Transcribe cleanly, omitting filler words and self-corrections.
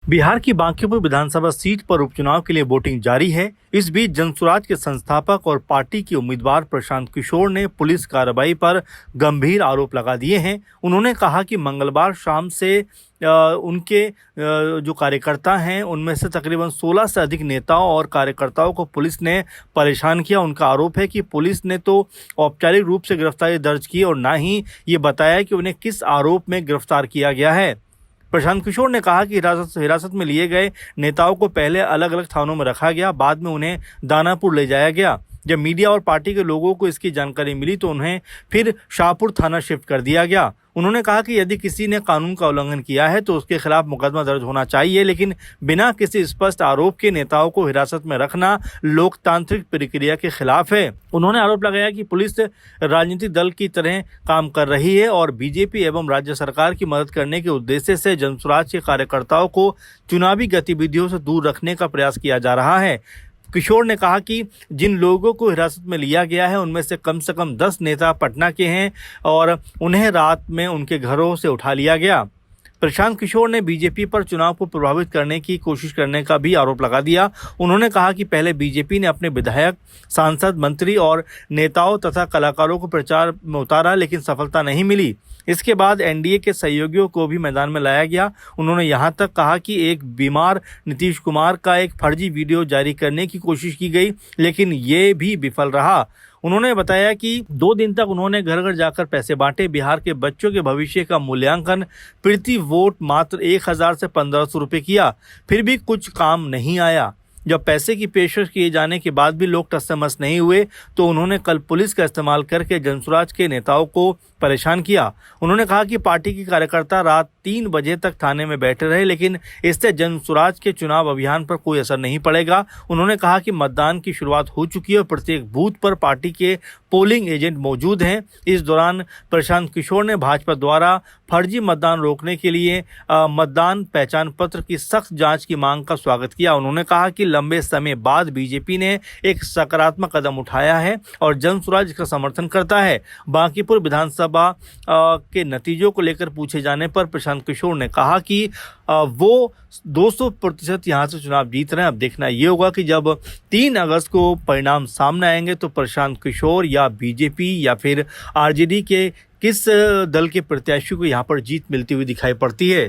बिहार की बांकीपुर विधानसभा सीट पर उपचुनाव के लिए वोटिंग जारी है। इस बीच जनसुराज के संस्थापक और पार्टी के उम्मीदवार प्रशांत किशोर ने पुलिस कार्रवाई पर गंभीर आरोप लगा दिए हैं। उन्होंने कहा कि मंगलवार शाम से उनके जो कार्यकर्ता हैं उनमें से तकरीबन 16 से अधिक नेताओं और कार्यकर्ताओं को पुलिस ने परेशान किया। उनका आरोप है कि पुलिस ने तो औपचारिक रूप से गिरफ्तारी दर्ज की और ना ही ये बताया कि उन्हें किस आरोप में गिरफ्तार किया गया है। प्रशांत किशोर ने कहा कि हिरासत में लिए गए नेताओं को पहले अलग अलग थानों में रखा गया, बाद में उन्हें दानापुर ले जाया गया। जब मीडिया और पार्टी के लोगों को इसकी जानकारी मिली तो उन्हें फिर शाहपुर थाना शिफ्ट कर दिया गया। उन्होंने कहा कि यदि किसी ने कानून का उल्लंघन किया है तो उसके खिलाफ मुकदमा दर्ज होना चाहिए, लेकिन बिना किसी स्पष्ट आरोप के नेताओं को हिरासत में रखना लोकतांत्रिक प्रक्रिया के खिलाफ है। उन्होंने आरोप लगाया कि पुलिस राजनीतिक दल की तरह काम कर रही है और बीजेपी एवं राज्य सरकार की मदद करने के उद्देश्य से जनसुराज के कार्यकर्ताओं को चुनावी गतिविधियों से दूर रखने का प्रयास किया जा रहा है। किशोर ने कहा कि जिन लोगों को हिरासत में लिया गया है उनमें से कम 10 नेता पटना के हैं और उन्हें रात में उनके घरों से उठा लिया गया। प्रशांत किशोर ने बीजेपी पर चुनाव को प्रभावित करने की कोशिश करने का भी आरोप लगा दिया। उन्होंने कहा कि पहले बीजेपी ने अपने विधायक, सांसद, मंत्री और नेताओं तथा कलाकारों को प्रचार में उतारा, लेकिन सफलता नहीं मिली। इसके बाद एनडीए के सहयोगियों को भी मैदान में लाया गया। उन्होंने यहां तक कहा कि एक बीमार नीतीश कुमार का एक फर्जी वीडियो जारी करने की कोशिश की गई, लेकिन ये भी विफल रहा। उन्होंने बताया कि 2 दिन तक उन्होंने घर घर जाकर पैसे बांटे। बिहार के बच्चों के भविष्य का मूल्यांकन प्रति वोट मात्र 1000 से 1500 रुपये किया, फिर भी कुछ काम नहीं आया। जब पैसे की पेशकश किए जाने के बाद भी लोग टस से मस नहीं हुए तो उन्होंने कल पुलिस का इस्तेमाल करके जनसुराज के नेताओं को परेशान किया। उन्होंने कहा कि पार्टी के कार्यकर्ता रात 3 बजे तक थाने में बैठे रहे, लेकिन इससे जनसुराज के चुनाव अभियान पर कोई असर नहीं पड़ेगा। उन्होंने कहा कि मतदान की शुरुआत हो चुकी है और प्रत्येक बूथ पर पार्टी के पोलिंग एजेंट मौजूद हैं। इस दौरान प्रशांत किशोर ने भाजपा द्वारा फर्जी मतदान रोकने के लिए मतदान पहचान पत्र की सख्त जांच की मांग का स्वागत किया। उन्होंने कहा कि लंबे समय बाद बीजेपी ने एक सकारात्मक कदम उठाया है और जनसुराज इसका समर्थन करता है। बांकीपुर विधानसभा के नतीजों को लेकर पूछे जाने पर प्रशांत किशोर ने कहा कि वो 200% यहाँ से चुनाव जीत रहे हैं। अब देखना ये होगा कि जब 3 अगस्त को परिणाम सामने आएंगे तो प्रशांत किशोर या बीजेपी या फिर आरजेडी के किस दल के प्रत्याशी को यहाँ पर जीत मिलती हुई दिखाई पड़ती है।